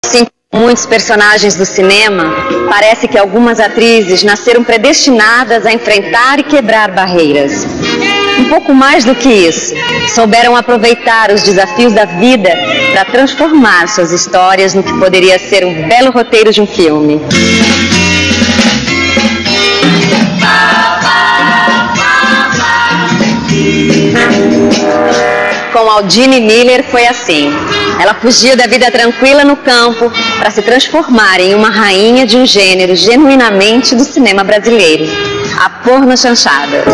Assim como muitos personagens do cinema, parece que algumas atrizes nasceram predestinadas a enfrentar e quebrar barreiras. Um pouco mais do que isso, souberam aproveitar os desafios da vida para transformar suas histórias no que poderia ser um belo roteiro de um filme. Com Aldine Miller foi assim. Ela fugia da vida tranquila no campo para se transformar em uma rainha de um gênero genuinamente do cinema brasileiro, a pornochanchada.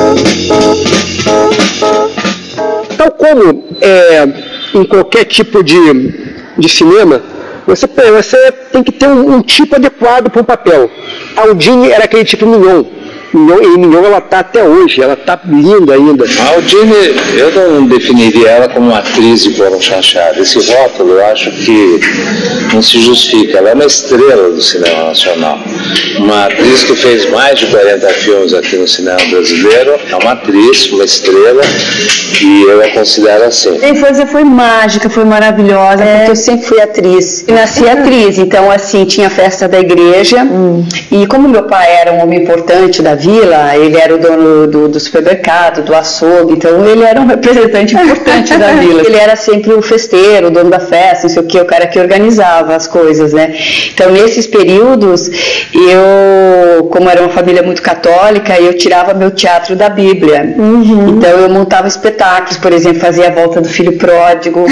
Tal como em qualquer tipo de cinema, você tem que ter um tipo adequado para o papel. A Aldine era aquele tipo mignon. E Mignon, ela está até hoje, ela está linda ainda. A Aldine, eu não definiria ela como uma atriz de pornochanchada. Esse rótulo eu acho que não se justifica. Ela é uma estrela do cinema nacional. Uma atriz que fez mais de 40 filmes aqui no cinema brasileiro. É uma atriz, uma estrela, e eu a considero assim. A infância foi mágica, foi maravilhosa, porque eu sempre fui atriz. Eu nasci atriz, então assim, tinha festa da igreja, e como meu pai era um homem importante da vila, ele era o dono do supermercado, do açougue, então ele era um representante importante da vila. Ele era sempre o festeiro, o dono da festa, não sei o que, o cara que organizava as coisas, né? Então nesses períodos, eu, como era uma família muito católica, eu tirava meu teatro da Bíblia. Então eu montava espetáculos, por exemplo, fazia a Volta do Filho Pródigo,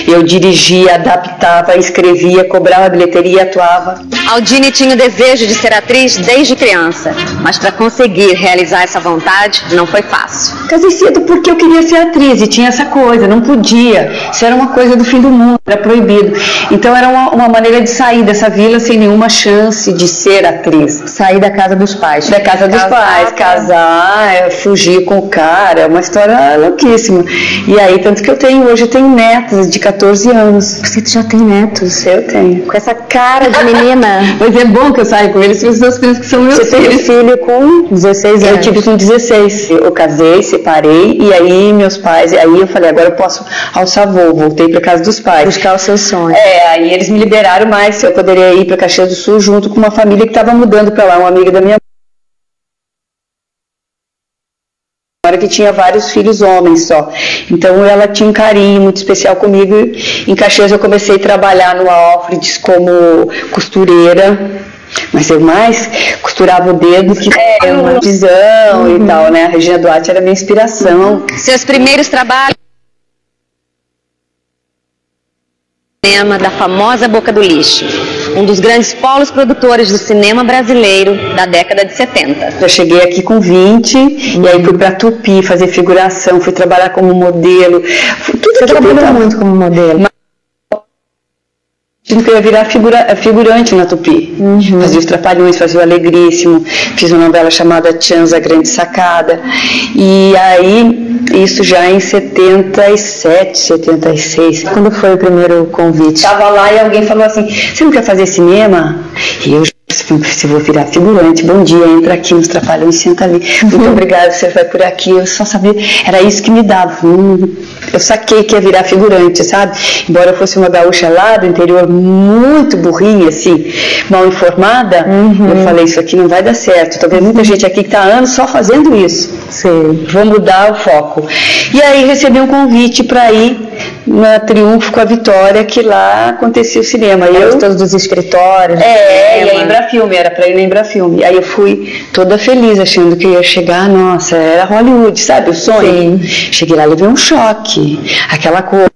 eu dirigia, adaptava, escrevia, cobrava bilheteria e atuava. Aldine tinha o desejo de ser atriz desde criança, mas para conseguir realizar essa vontade não foi fácil. Casei cedo porque eu queria ser atriz e tinha essa coisa, não podia. Isso era uma coisa do fim do mundo, era proibido. Então era uma maneira de sair dessa vila sem nenhuma chance de ser atriz. Sair da casa dos pais. Da casa dos pais, casar, fugir com o cara, é uma história louquíssima. E aí, tanto que hoje eu tenho netos de 14 anos. Você já tem netos? Eu tenho. Com essa cara de menina. Mas é bom que eu saia com eles, porque são as crianças que são meus filhos. Você teve filho com 16 anos? Eu tive com 16. Eu casei, separei, e aí meus pais, aí eu falei, agora eu posso alçar voo. Voltei para casa dos pais. Buscar os seus sonhos. Aí eles me liberaram mais, eu poderia ir para Caxias do Sul junto com uma família que estava mudando para lá, uma amiga da minha mãe, que tinha vários filhos homens só. Então ela tinha um carinho muito especial comigo. Em Caxias eu comecei a trabalhar no Alfreds como costureira. Mas eu mais costurava o dedo que uma visão e tal, né? A Regina Duarte era minha inspiração. Seus primeiros trabalhos cinema da famosa Boca do Lixo, um dos grandes polos produtores do cinema brasileiro da década de 70. Eu cheguei aqui com 20 e aí fui para Tupi fazer figuração, fui trabalhar como modelo. Você trabalhou muito como modelo? Que eu ia virar figurante na Tupi. Fazia os Trapalhões, fazia o Alegríssimo, fiz uma novela chamada Tchanza, Grande Sacada. E aí, isso já em 77, 76. Quando foi o primeiro convite? Estava lá e alguém falou assim, você não quer fazer cinema? E eu se vou virar figurante, bom dia, entra aqui nos Trapalhões, senta ali. Muito obrigada, você vai por aqui. Eu só sabia, era isso que me dava. Eu saquei que ia virar figurante, sabe? Embora eu fosse uma gaúcha lá do interior, muito burrinha, assim, mal informada, eu falei, isso aqui não vai dar certo. Tô vendo muita gente aqui que está há anos só fazendo isso. Sim. Vou mudar o foco. E aí recebi um convite para ir na Triunfo com a Vitória, que lá acontecia o cinema. E eu todos dos escritórios. E a Embrafilme, era para ir na Embrafilme. Aí eu fui toda feliz, achando que ia chegar, nossa, era Hollywood, sabe, o sonho. Sim. Cheguei lá, levei um choque. Aquela coisa,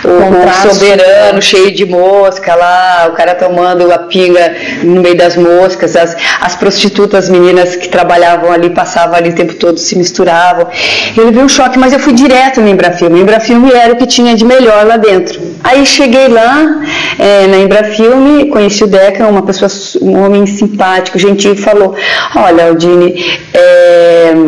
o soberano cheio de mosca lá, o cara tomando a pinga no meio das moscas, as prostitutas, meninas que trabalhavam ali, passavam ali o tempo todo, se misturavam. Eu levei um choque, mas eu fui direto na Embrafilme. A Embrafilme era o que tinha de melhor lá dentro. Aí cheguei lá na Embrafilme, conheci o Deca, uma pessoa, um homem simpático, gentil, falou, olha, Aldine,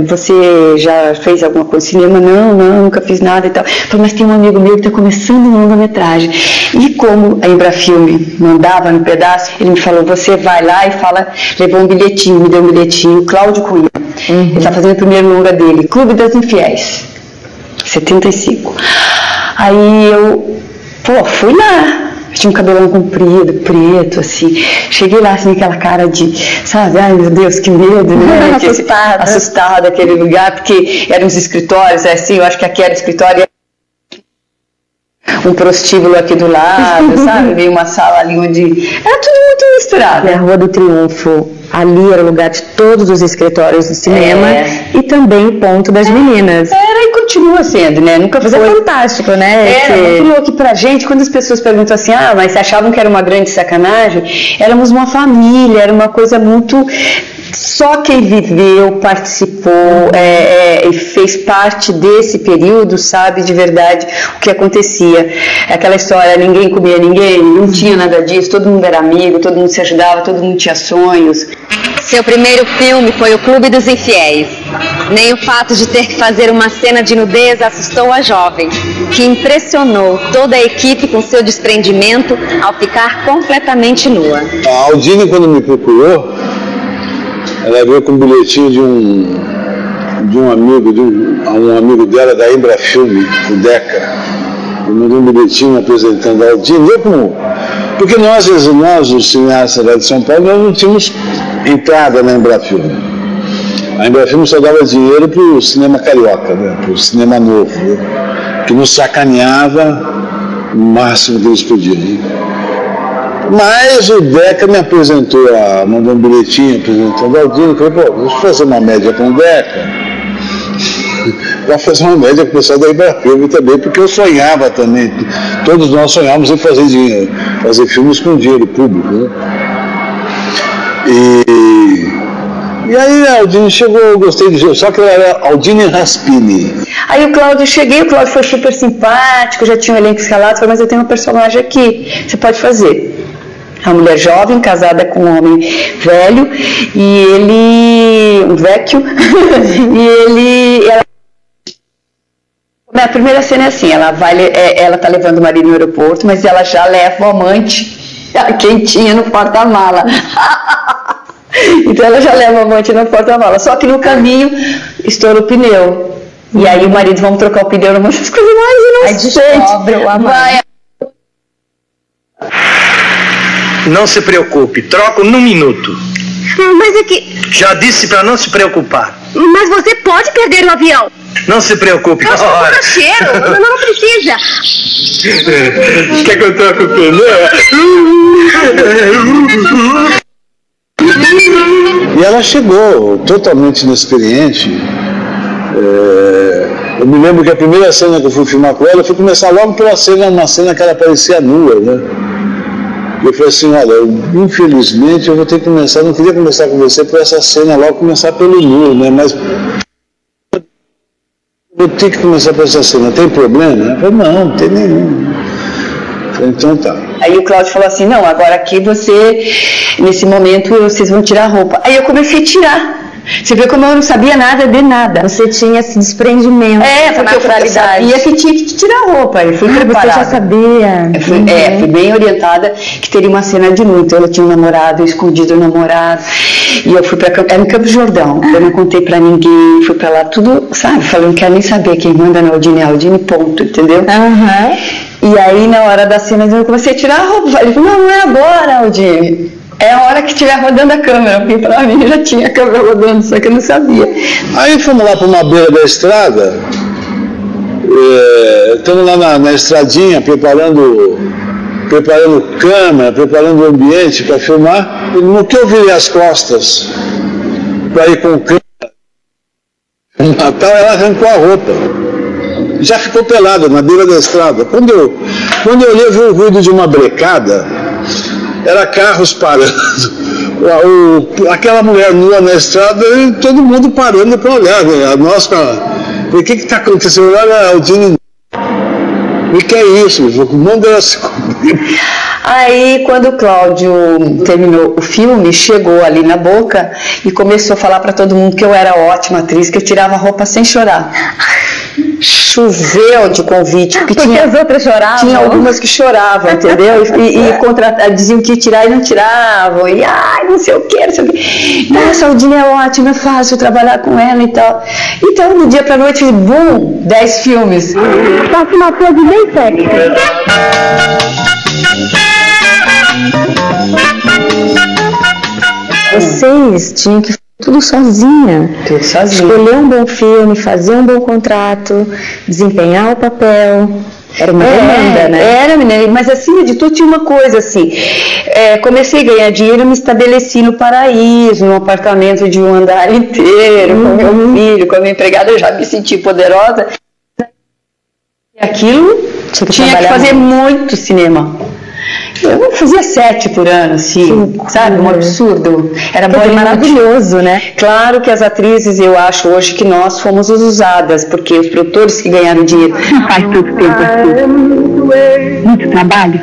você já fez alguma coisa de cinema? Não, nunca fiz nada e tal. Falei, mas tem um amigo meu que está começando uma longa-metragem. E como a Embrafilme mandava no pedaço, ele me falou, você vai lá e fala, levou um bilhetinho, me deu um bilhetinho, Cláudio Cunha. Ele está fazendo o primeiro longa dele, Clube das Infiéis, 75. Aí eu, fui lá. tinha um cabelão comprido, preto, assim. Cheguei lá, assim, aquela cara de, sabe, ai meu Deus, que medo, né? Assustada aquele lugar, porque eram os escritórios, assim, eu acho que aqui era escritório, um prostíbulo aqui do lado, sabe? Veio uma sala ali onde era tudo muito misturado. A Rua do Triunfo, ali era o lugar de todos os escritórios do cinema e também o ponto das meninas. Era e continua sendo, né? Nunca foi. Mas é fantástico, né? Era muito louco pra gente, quando as pessoas perguntam assim, mas achavam que era uma grande sacanagem, éramos uma família, era uma coisa muito... Só quem viveu, participou e fez parte desse período sabe de verdade o que acontecia. Aquela história, ninguém comia ninguém, não tinha nada disso, todo mundo era amigo, todo mundo se ajudava, todo mundo tinha sonhos. Seu primeiro filme foi O Clube dos Infiéis. Nem o fato de ter que fazer uma cena de nudez assustou a jovem, que impressionou toda a equipe com seu desprendimento ao ficar completamente nua. A Aldine, quando me procurou, ela veio com um bilhetinho de um amigo dela da Embrafilme, o Deca. Eu mandei um bilhetinho apresentando a Aldine. Porque nós, os cineastas lá de São Paulo, nós não tínhamos entrada na Embrafilme. A Embrafilme só dava dinheiro para o cinema carioca, né? Para o cinema novo, né? Que nos sacaneava o máximo que eles podiam. Né? Mas o Deca me apresentou, mandou um bilhetinho apresentando a Aldine. Eu falei, deixa eu fazer uma média com o Deca. Para fazer uma média com o pessoal da Embrafilme também, porque eu sonhava também. Todos nós sonhávamos em fazer dinheiro, fazer filmes com dinheiro público. Né? E aí a Aldine chegou, eu gostei de jeito, só que ela era Aldine Raspini. Aí o Cláudio foi super simpático, já tinha um elenco escalado, falou, mas eu tenho um personagem aqui, você pode fazer. Uma mulher jovem, casada com um homem velho, e ele, um vecchio, a primeira cena é assim, ela tá levando o marido no aeroporto, mas ela já leva o amante quentinha no porta-mala. Então ela já leva o amante no porta-mala, só que no caminho estoura o pneu. E aí o marido, vamos trocar o pneu, uma das coisas mais inocentes. Aí descobre o amante. Não se preocupe, troco num minuto. Mas é que... Já disse para não se preocupar. Mas você pode perder o avião. Não se preocupe. Eu sou borracheiro, não precisa. Quer que eu troque o pneu? E ela chegou totalmente inexperiente. Eu me lembro que a primeira cena que eu fui filmar com ela, eu fui começar logo pela cena, uma cena que ela parecia nua, né? Eu falei assim, olha, infelizmente eu vou ter que começar, não queria começar com você por essa cena, logo começar pelo nu, né? Mas vou ter que começar por essa cena, tem problema? Eu falei, não tem nenhum. Eu falei, então tá. Aí o Cláudio falou assim, não, agora aqui nesse momento vocês vão tirar a roupa. Aí eu comecei a tirar. Você vê como eu não sabia nada de nada. Você tinha esse desprendimento. Porque eu sabia que tinha que tirar a roupa. Eu fui preparada. Você já sabia. Fui bem orientada que teria uma cena de nu. Então eu tinha um namorado, eu escondi o namorado. E eu fui era no Campos do Jordão. Eu não contei pra ninguém, fui pra lá tudo, sabe? Falei, não quero nem saber quem manda na Aldine, ponto, entendeu? E aí na hora da cena eu comecei a tirar a roupa. Falei, não é agora, Aldine. É a hora que estiver rodando a câmera, porque pra mim já tinha a câmera rodando, só que eu não sabia. Aí fomos lá para uma beira da estrada, estamos lá na estradinha, preparando câmera, preparando o ambiente para filmar. E no que eu virei as costas para ir com o câmera, Natal, ela arrancou a roupa. Já ficou pelada na beira da estrada. Quando eu olhei, eu vi o ruído de uma brecada. Era carros parando, aquela mulher nua na estrada e todo mundo parando para olhar. Né? O que está acontecendo? Olha a Aldine. O que é isso? Manda ela se cobrir. Aí, quando o Cláudio terminou o filme, chegou ali na boca e começou a falar para todo mundo que eu era ótima atriz, que eu tirava a roupa sem chorar. Choveu de convite, porque as outras choravam. Tinha algumas que choravam, entendeu? E diziam que ia tirar e não tiravam. E não sei o que, não sei o que. Nossa, a Aldine é ótima, é fácil trabalhar com ela e tal. Então, do dia pra noite, bum, 10 filmes. Faço uma pose bem sexy. atriz tinha que fazer tudo sozinha. Tudo sozinha. Escolher um bom filme, fazer um bom contrato, desempenhar o papel. Era uma demanda, né? Era, menina, mas acima de tudo tinha uma coisa assim, comecei a ganhar dinheiro e me estabeleci no Paraíso, num apartamento de um andar inteiro, com meu filho, com a minha empregada, eu já me senti poderosa. E aquilo tinha que fazer muito cinema. Eu fazia 7 por ano, assim, sabe? Um absurdo. Era maravilhoso, né? Claro que as atrizes, eu acho hoje que nós fomos usadas, porque os produtores que ganharam dinheiro. Não faz todo tempo assim. Muito trabalho,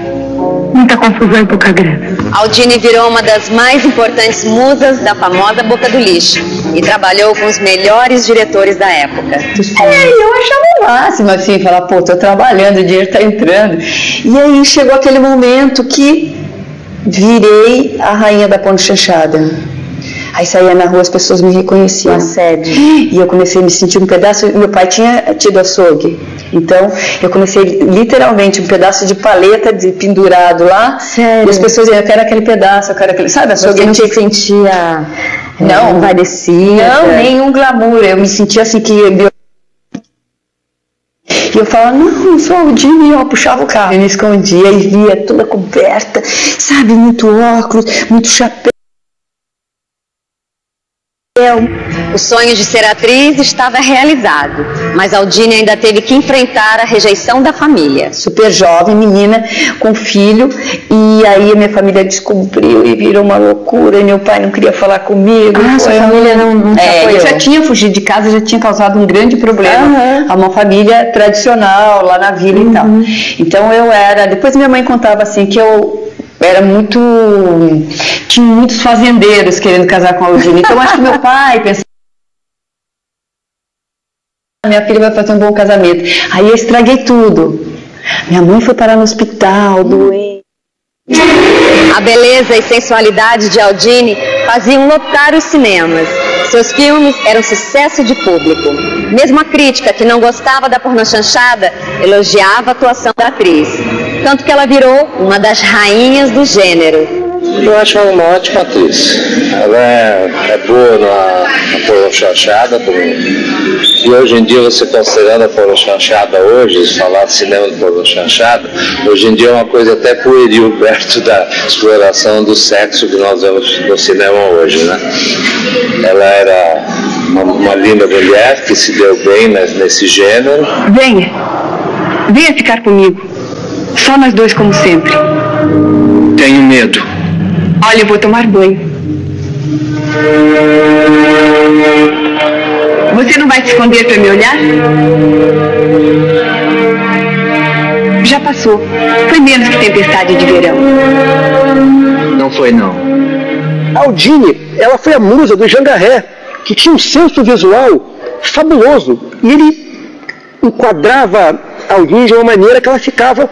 muita confusão e pouca grana. Aldine virou uma das mais importantes musas da famosa Boca do Lixo e trabalhou com os melhores diretores da época. Eu achava o máximo, assim, falar, pô, tô trabalhando, o dinheiro tá entrando. E aí chegou aquele momento que virei a rainha da ponte chanchada. Aí saía na rua, as pessoas me reconheciam. Assédio. E eu comecei a me sentir um pedaço. Meu pai tinha tido açougue. Então, eu comecei literalmente um pedaço de paleta pendurado lá. Sério? E as pessoas diziam, eu quero aquele pedaço, eu quero aquele. Sabe, açougue? Você não se sentia. Não, parecia. Não, nenhum glamour. Eu me sentia assim que. E eu falava, não, eu sou Aldine, e eu puxava o carro. Eu me escondia e via toda coberta, sabe, muito óculos, muito chapéu. O sonho de ser atriz estava realizado, mas Aldine ainda teve que enfrentar a rejeição da família. Super jovem, menina, com filho, e aí a minha família descobriu e virou uma loucura, e meu pai não queria falar comigo. Sua família não te apoiou? Eu já tinha fugido de casa, já tinha causado um grande problema a uma família tradicional lá na vila e tal. Então depois minha mãe contava assim que eu tinha muitos fazendeiros querendo casar com a Aldine. Então acho que meu pai pensava, minha filha vai fazer um bom casamento. Aí eu estraguei tudo. Minha mãe foi parar no hospital, doente. A beleza e sensualidade de Aldine faziam lotar os cinemas. Seus filmes eram sucesso de público. Mesmo a crítica, que não gostava da pornochanchada, elogiava a atuação da atriz. Tanto que ela virou uma das rainhas do gênero. Eu acho ela uma ótima atriz. Ela é boa na pornochanchada, e hoje em dia, você considerando a pornochanchada hoje, falar de cinema de pornochanchada, hoje em dia é uma coisa até pueril perto da exploração do sexo que nós vemos no cinema hoje, né? Ela era uma linda mulher que se deu bem nesse gênero. Venha ficar comigo. Só nós dois como sempre. Tenho medo. Olha, eu vou tomar banho. Você não vai se esconder para me olhar? Já passou. Foi menos que tempestade de verão. Não foi, não. Aldine, ela foi a musa do Jean Garret, que tinha um senso visual fabuloso. E ele enquadrava a Aldine de uma maneira que ela ficava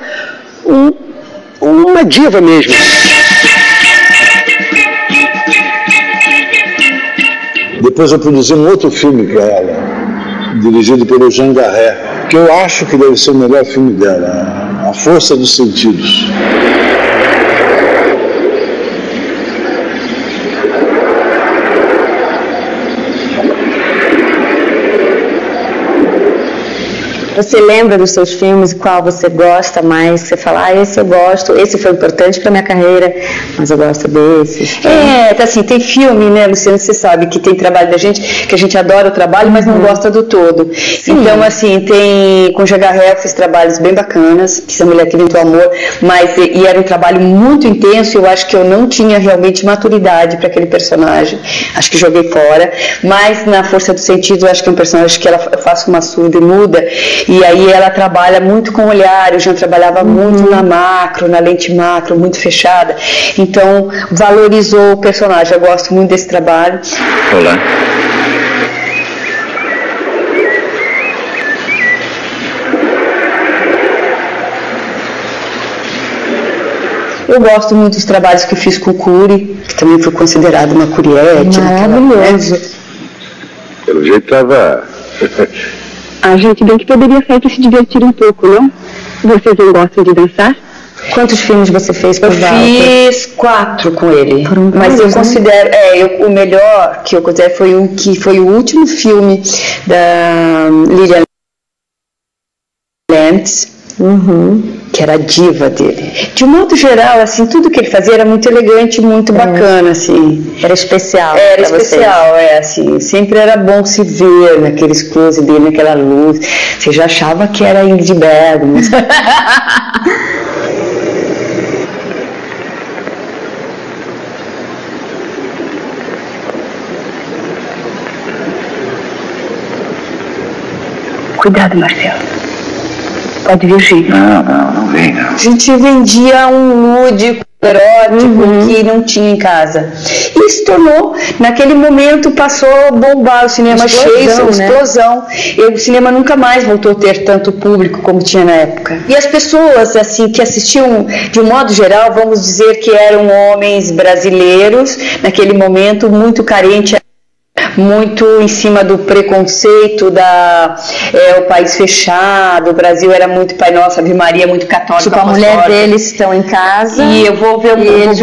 uma diva mesmo. Depois eu produzi um outro filme para ela, dirigido pelo Jean Garret, que eu acho que deve ser o melhor filme dela, A Força dos Sentidos. Você lembra dos seus filmes, qual você gosta mais? Você fala, esse eu gosto, esse foi importante para minha carreira, mas eu gosto desse. Assim, tem filme, né, Luciana, você sabe que tem trabalho da gente, que a gente adora o trabalho, mas não gosta do todo. Sim. Então, assim, com o Jean Garret eu fiz trabalhos bem bacanas, que é a Mulher que Inventou o Amor, e era um trabalho muito intenso, eu acho que eu não tinha realmente maturidade para aquele personagem, acho que joguei fora, mas na Força do Sentido, eu acho que é um personagem que eu faço uma surda e muda, e aí ela trabalha muito com o olhar, eu já trabalhava muito na macro, na lente macro, muito fechada, então valorizou o personagem, eu gosto muito desse trabalho. Olá. Eu gosto muito dos trabalhos que eu fiz com o Cury, que também foi considerado uma curiete. Maravilhoso. Pelo jeito estava... A gente bem que poderia sair para se divertir um pouco, não? Vocês não gostam de dançar? Quantos filmes você fez com o Walter? Eu fiz 4 com ele, mas eu considero, o melhor que eu considero foi o último filme da Lilian Lentz, que era a diva dele. De um modo geral, assim, tudo que ele fazia era muito elegante, muito bacana, assim. Era especial. Era especial, assim, sempre era bom se ver naqueles close dele, naquela luz. Você já achava que era Ingrid Bergman. Cuidado, Marcelo. Pode vir. Não vem, não. A gente vendia um lúdico erótico que não tinha em casa. E se tornou, naquele momento, passou a bombar o cinema cheio, explosão. E o cinema nunca mais voltou a ter tanto público como tinha na época. E as pessoas, assim, que assistiam, de um modo geral, vamos dizer que eram homens brasileiros, naquele momento, muito carentes, muito em cima do preconceito o país fechado, o Brasil era muito Pai Nosso, Ave Maria, muito católico. Tipo, a mulher deles estão em casa e eu vou ver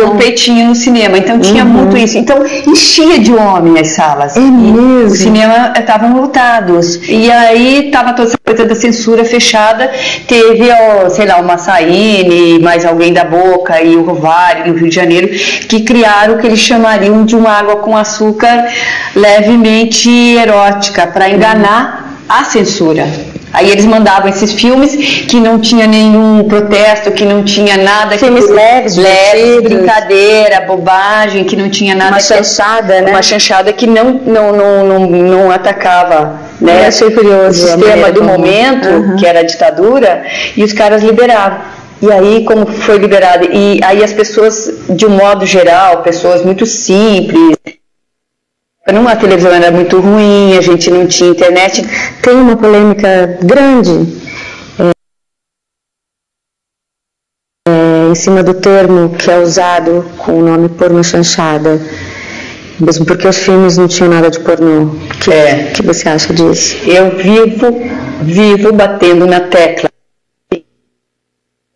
um peitinho no cinema, então tinha muito isso, então enchia de homem as salas, os cinemas estavam lotados, e aí estava toda essa coisa da censura fechada, teve, sei lá, o Massaíne, mais alguém da Boca e o Rovari no Rio de Janeiro, que criaram o que eles chamariam de uma água com açúcar levemente erótica, para enganar a censura. Aí eles mandavam esses filmes que não tinha nenhum protesto, que não tinha nada... Filmes leves, brincadeira, bobagem, que não tinha nada... Uma chanchada, né? Uma chanchada que não atacava, né? Eu achei curioso. O sistema do momento, que era a ditadura, e os caras liberavam. E aí, como foi liberado? E aí as pessoas, de um modo geral, pessoas muito simples... A televisão era muito ruim, a gente não tinha internet. Tem uma polêmica grande em cima do termo que é usado com o nome porno chanchada, mesmo porque os filmes não tinham nada de pornô. O que você acha disso? Eu vivo batendo na tecla.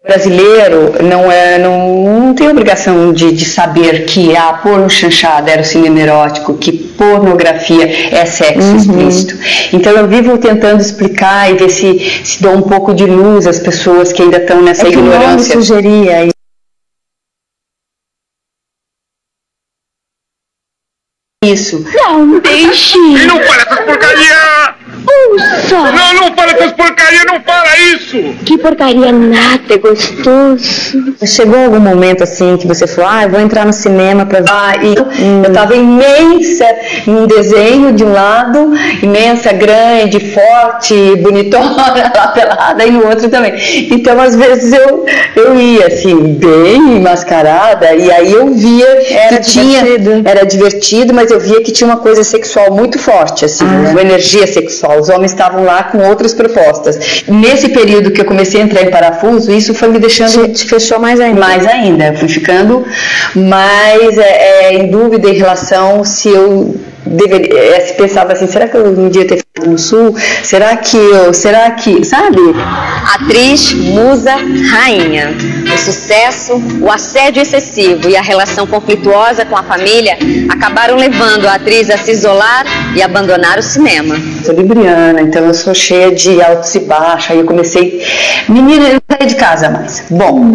O brasileiro não tem obrigação de saber que a porno chanchada era o cinema erótico, que pornografia é sexo explícito. Então eu vivo tentando explicar e ver se dou um pouco de luz às pessoas que ainda estão nessa ignorância. Que sugeria isso. Não, deixe! E não fala essas porcaria! Não fala essas porcaria, não fala isso! Que porcaria nada, é gostoso. Chegou algum momento assim que você falou, eu vou entrar no cinema pra ver. Eu estava imensa num desenho de um lado, imensa, grande, forte, bonitona, lá pelada, e no outro também. Então às vezes eu ia assim, bem mascarada, e aí eu via era divertido, mas eu via que tinha uma coisa sexual muito forte, assim, uma energia sexual. Os homens estavam lá com outras propostas. Nesse período que eu comecei a entrar em parafuso, isso foi me deixando... Te fechou mais ainda. Mais ainda. Eu fui ficando mais em dúvida em relação se eu deveria... se pensava assim, será que eu um dia ter ficado no Sul? Será que, sabe? Atriz, musa, rainha. O sucesso, o assédio excessivo e a relação conflituosa com a família acabaram levando a atriz a se isolar e abandonar o cinema. Sou libriana, então eu sou cheia de altos e baixos. Aí eu comecei... Menina, eu não saí de casa mais. Bom,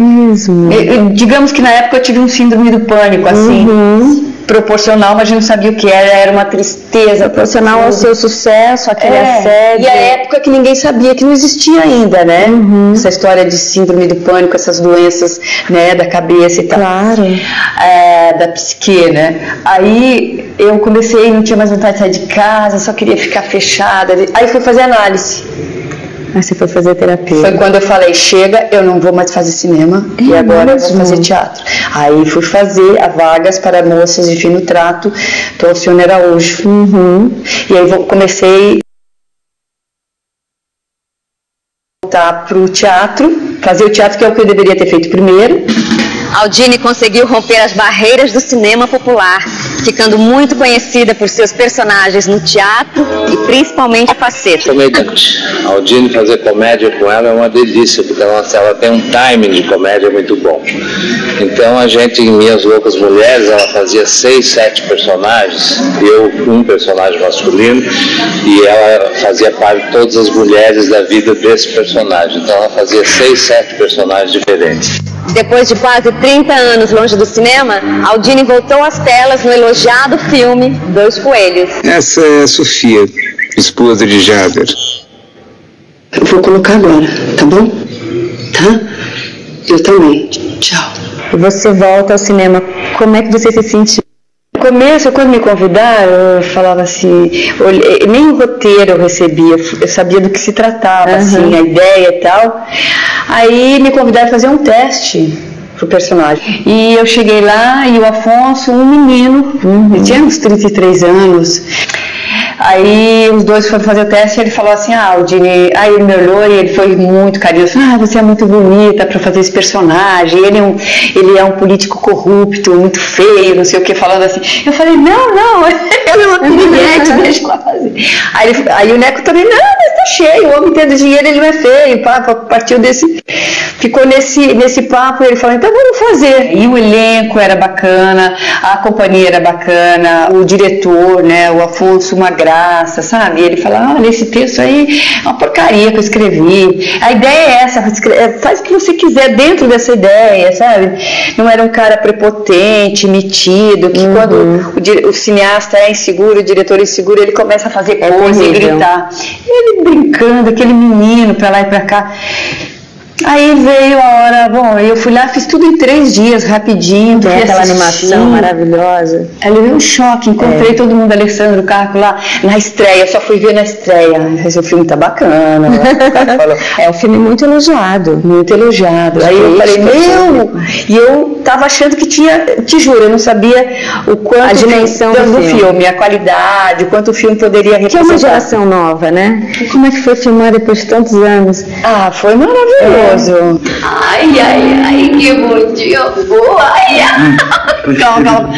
digamos que na época eu tive um síndrome do pânico, assim... proporcional, mas a gente não sabia o que era uma tristeza. Proporcional ao seu sucesso, aquele assédio. E a época que ninguém sabia, que não existia ainda, né? Essa história de síndrome do pânico, essas doenças, né, da cabeça e tal. Claro. Da psique, né? Aí eu comecei, não tinha mais vontade de sair de casa, só queria ficar fechada. Aí fui fazer análise. Aí você foi fazer terapia. Foi quando eu falei, chega, eu não vou mais fazer cinema e agora eu vou fazer teatro. Aí fui fazer a vagas para moças de fino trato do Alcione Araújo. E aí comecei a voltar para o teatro, fazer o teatro que é o que eu deveria ter feito primeiro. Aldine conseguiu romper as barreiras do cinema popular ficando muito conhecida por seus personagens no teatro e principalmente Faceta. Comediante. A Aldine fazer comédia com ela é uma delícia, porque ela tem um timing de comédia muito bom. Então a gente, em Minhas Loucas Mulheres, ela fazia 6, 7 personagens, eu um personagem masculino, e ela fazia parte de todas as mulheres da vida desse personagem. Então ela fazia 6, 7 personagens diferentes. Depois de quase 30 anos longe do cinema, Aldine voltou às telas no elogiado filme Dois Coelhos. Essa é a Sofia, esposa de Jader. Eu vou colocar agora, tá bom? Tá? Eu também. Tchau. E você volta ao cinema, como é que você se sentiu? No começo, quando me convidaram, eu falava assim, nem o roteiro eu recebia, eu sabia do que se tratava, assim, a ideia e tal. Aí me convidaram a fazer um teste pro personagem. E eu cheguei lá e o Afonso, um menino, ele tinha uns 33 anos. Aí os dois foram fazer o teste e ele falou assim, Aldine, aí ele me olhou e ele foi muito carinhoso, você é muito bonita para fazer esse personagem, ele é um político corrupto, muito feio, não sei o que, falando assim. Eu falei, não, ele é uma piriguete, deixa eu fazer. Aí o Neco também, mas tá cheio, o homem tendo dinheiro, ele não é feio, partiu desse, ficou nesse papo, e ele falou, então vamos fazer. E o elenco era bacana, a companhia era bacana, o diretor, né, o Afonso, uma graça, sabe? E ele fala, olha, esse texto aí é uma porcaria que eu escrevi. A ideia é essa, faz o que você quiser dentro dessa ideia, sabe? Não era um cara prepotente, metido, que quando o cineasta é inseguro, o diretor é inseguro, ele começa a fazer pose e gritar. Ele brincando, aquele menino pra lá e pra cá. Aí veio a hora, eu fui lá, fiz tudo em 3 dias, rapidinho. Tem aquela animação maravilhosa. Aí levei um choque, encontrei todo mundo, Alessandro Carco lá, na estreia, só fui ver na estreia. Esse filme tá bacana. É um filme muito elogiado. Muito elogiado. Aí eu falei, e eu tava achando que tinha, te juro, eu não sabia o quanto a dimensão do filme, a qualidade, o quanto o filme poderia representar. Que é uma geração nova, né? Como é que foi filmar depois de tantos anos? Foi maravilhoso. Ai, que bonitinho. Calma.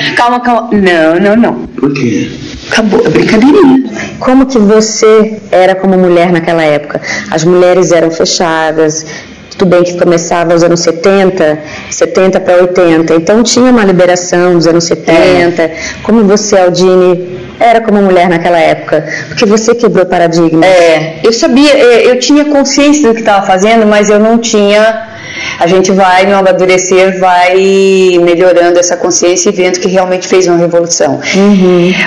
Não. Por quê? Acabou a brincadeirinha. Como que você era como mulher naquela época? As mulheres eram fechadas, tudo bem que começava nos anos 70 para 80, então tinha uma liberação dos anos 70. Como você, Aldine, era como mulher naquela época? Porque você quebrou paradigmas. Eu sabia, eu tinha consciência do que estava fazendo, mas eu não tinha. A gente vai, no amadurecer, vai melhorando essa consciência e vendo que realmente fez uma revolução.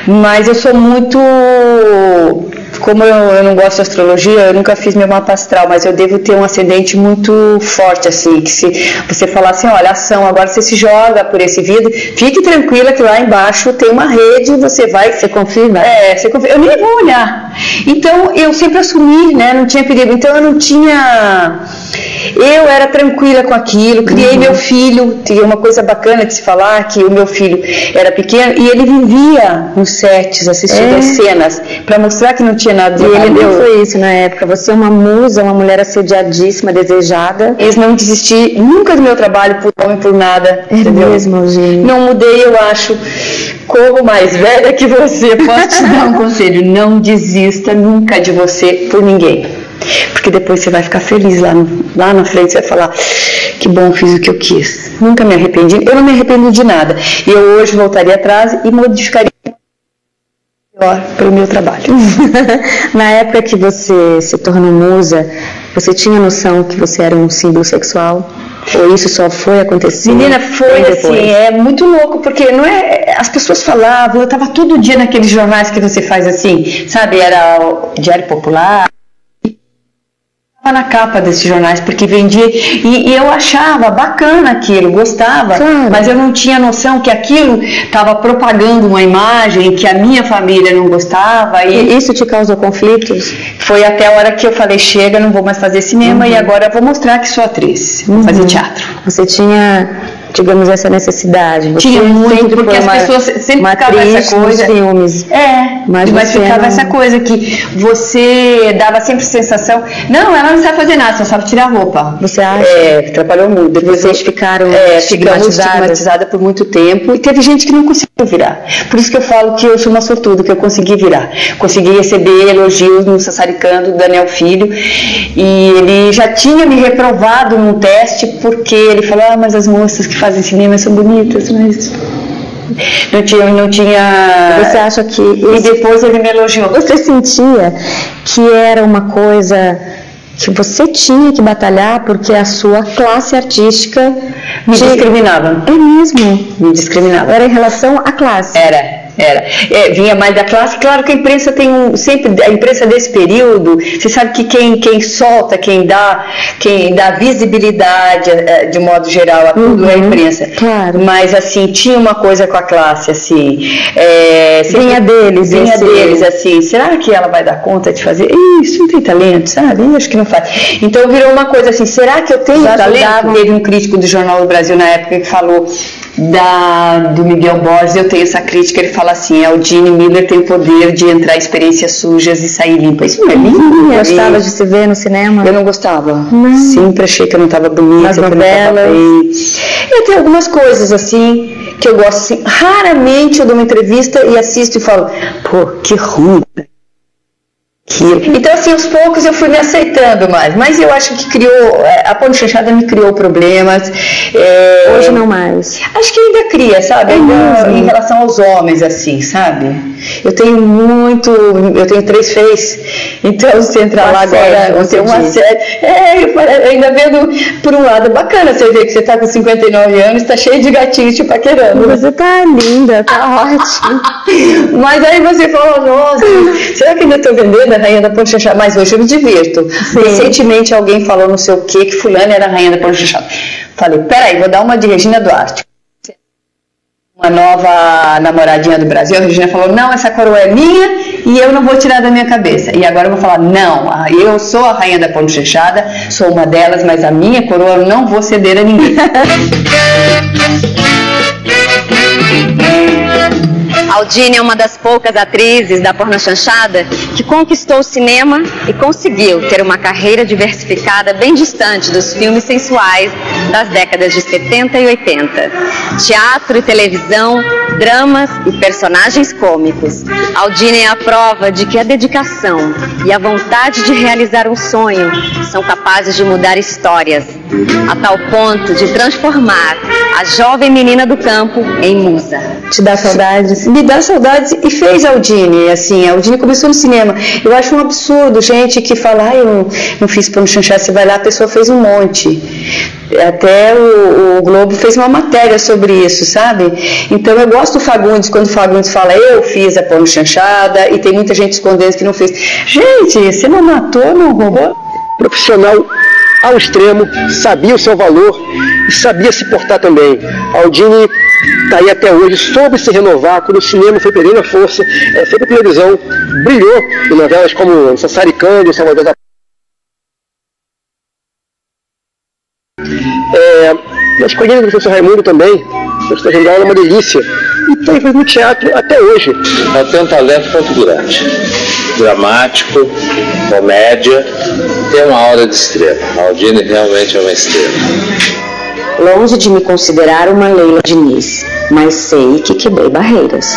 Mas eu sou muito... Como eu não gosto de astrologia, eu nunca fiz meu mapa astral, mas eu devo ter um ascendente muito forte, assim, que se você falar assim, olha, ação, agora você se joga por esse vidro, fique tranquila que lá embaixo tem uma rede, você confirma? Você confirma. Eu nem vou olhar. Então, eu sempre assumi, né, não tinha perigo. Então, eu não tinha... Eu era tranquila com aquilo, criei meu filho, tinha uma coisa bacana de se falar, que o meu filho era pequeno e ele vivia nos sets assistindo as cenas, para mostrar que não tinha nada de errado. E ele foi isso na época, você é uma musa, uma mulher assediadíssima, desejada. Eu não desisti nunca do meu trabalho por homem, por nada. Entendeu? Mesmo, gente. Não mudei, eu acho. Como mais velha que você, posso te dar um conselho, não desista nunca de você por ninguém. Porque depois você vai ficar feliz lá na frente, você vai falar, que bom, fiz o que eu quis. Nunca me arrependi, eu não me arrependo de nada. E eu hoje voltaria atrás e modificaria melhor pelo meu trabalho. Na época que você se tornou musa, você tinha noção que você era um símbolo sexual? Ou isso só foi acontecer? Menina, foi assim, é muito louco, porque não é, as pessoas falavam, eu estava todo dia naqueles jornais que você faz assim, sabe, era o Diário Popular, na capa desses jornais, porque vendia, e eu achava bacana aquilo, gostava, mas eu não tinha noção que aquilo estava propagando uma imagem que a minha família não gostava. E isso te causou conflitos? Foi até a hora que eu falei, chega, não vou mais fazer cinema, e agora eu vou mostrar que sou atriz, vou fazer teatro. Você tinha digamos, essa necessidade? Você tinha muito, porque as pessoas sempre ficavam essa coisa. Filmes. Mas ficava essa coisa que você dava sempre a sensação, não, ela não sabe fazer nada, só sabe tirar roupa. Você acha? Atrapalhou muito. Depois vocês ficaram estigmatizada por muito tempo, e teve gente que não conseguiu virar. Por isso que eu falo que eu sou uma sortuda, que eu consegui virar. Consegui receber elogios no Sassaricando do Daniel Filho, e ele já tinha me reprovado num teste, porque ele falou, mas as moças que fazem cinema são bonitas, mas não tinha. Você acha que... E depois ele me elogiou. Você sentia que era uma coisa que você tinha que batalhar porque a sua classe artística me discriminava? É mesmo? Me discriminava. Era em relação à classe? Era. Vinha mais da classe. Claro que a imprensa tem sempre a imprensa desse período, você sabe que quem solta, quem dá visibilidade de modo geral a tudo é a imprensa. Claro. Mas assim, tinha uma coisa com a classe, assim, vinha deles, assim, será que ela vai dar conta de fazer isso? Não tem talento, sabe? Eu acho que não faz. Então virou uma coisa assim, será que eu tenho talento? Teve um crítico do Jornal do Brasil na época que falou do Miguel Borges, eu tenho essa crítica, ele fala assim, Aldine Miller tem o poder de entrar em experiências sujas e sair limpa. Isso não é lindo? Gostava de se ver no cinema? Eu não gostava. Sempre achei que eu não estava bonita. Nas novelas? Eu tenho algumas coisas assim que eu gosto assim. Raramente eu dou uma entrevista e assisto e falo, pô, que ruim. Então assim, aos poucos eu fui me aceitando mais, mas eu acho que a Pônio Chanchada me criou problemas. Hoje não mais. Acho que ainda cria, sabe? Em relação aos homens, assim, sabe? Eu tenho 3 feios, então se entrar lá agora, eu tenho uma série. Ainda vendo, por um lado, bacana você ver que você está com 59 anos, está cheio de gatinhos te paquerando. Você tá linda, tá ótimo. Mas aí você fala, nossa, será que ainda estou vendendo a Rainha da Pônio Chanchada? Mas hoje eu me divirto. Sim. Recentemente alguém falou não sei o que fulano era a Rainha da Pônio Chanchada. Falei, peraí, vou dar uma de Regina Duarte. Uma nova namoradinha do Brasil, a Regina falou, não, essa coroa é minha e eu não vou tirar da minha cabeça. E agora eu vou falar, não, eu sou a Rainha da Pônio Chanchada, sou uma delas, mas a minha coroa eu não vou ceder a ninguém. Aldine é uma das poucas atrizes da Porno Chanchada que conquistou o cinema e conseguiu ter uma carreira diversificada bem distante dos filmes sensuais das décadas de 70 e 80. Teatro e televisão, dramas e personagens cômicos. Aldine é a prova de que a dedicação e a vontade de realizar um sonho são capazes de mudar histórias, a tal ponto de transformar a jovem menina do campo em musa. Te dá saudades? Me dá saudades e fez a Aldine, assim, a Aldine começou no cinema. Eu acho um absurdo gente que fala, eu não fiz Pônio Chanchada, você vai lá, a pessoa fez um monte. Até o Globo fez uma matéria sobre isso, sabe? Então eu gosto do Fagundes, quando o Fagundes fala, eu fiz a Pônio Chanchada, e tem muita gente escondendo que não fez. Gente, você não matou, não roubou? Profissional ao extremo, sabia o seu valor e sabia se portar também. Aldine está aí até hoje, soube se renovar, quando o cinema foi perdendo a força, foi para a televisão, brilhou em novelas como Sassaricando, Salvador da na escolinha do professor Raimundo também, o professor Rangel é uma delícia, e está aí no teatro até hoje. Ela tem um talento muito grande, dramático, comédia, tem uma aura de estrela. A Aldine realmente é uma estrela. Longe de me considerar uma Leila Diniz, mas sei que quebrei barreiras.